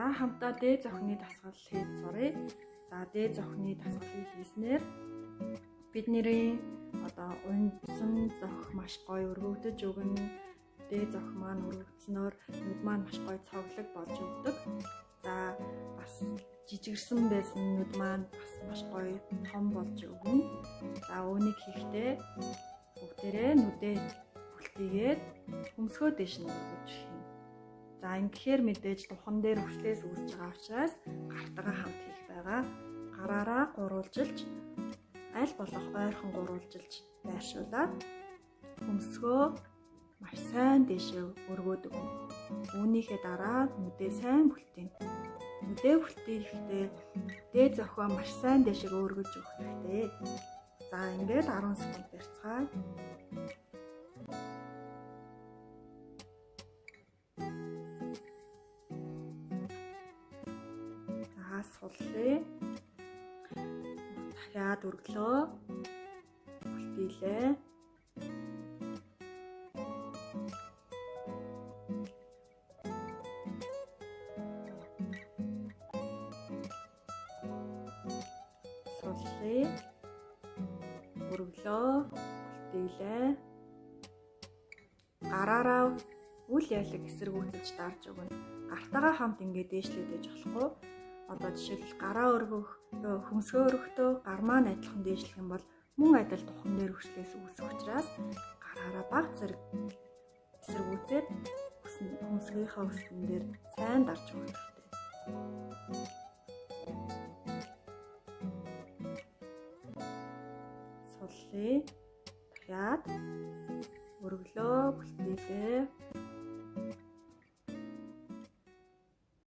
За хамтдаа дээд зохины дасгал хийж сурыг. За дээд зохины дасгалыг хийснээр бидний одоо унсан зох маш гоё өргөгдөж өгнө. Дээд зох маань өргөгдснөөр нүд маань маш гоё цоглог болж өгдөг. За бас жижигэрсэн байсан нүд маань бас маш гоё том болж өгнө. За үүнийг хийхдээ бүгдээрээ нүдээ бүлтийгээд хөмсгөө дэш нь өргөж хийн. За ингэхээр мэдээж духан дээр өвчлөөс үүсэж байгаа учраас гартагаа хамт хийх байгаа. Гараараа гурвуулжилж аль болох ойрхон гурвуулжилж байршуулад хөмсгөө маш сайн дэшээ өргөөд өгнө. Үүнийхээ дараа нүдээ сайн бүлтийн. Нүдээ бүлтийхдээ дээд зохио маш сайн дэшээ өргөж өгөх хэрэгтэй. За ингээд 10 секунд барьцгаая. За суллаа. Дахиад өргөлөө. Бүлтийлээ. Суллаа. Өргөлөө. Бүлтийлээ. Гараараа үл ялэг эсэргүүцэж дарж өгнө. Гартагаа хамт ингээд дээшлээд ээж болохгүй. Одоо жишээлбэл гараа өргөх, хөмсгөө өргөхдөө гар маань адилхан дээшлэх юм бол мөн адил духан дээр өвчлөөс үүсэх учраас гараараа бага зэрэг эсэргүүцээд хөмсгийнхаа өсгөн дээр сайн дарж өгөх хэрэгтэй. Суллаа. Дахиад өргөлөө, бүлтийлээ.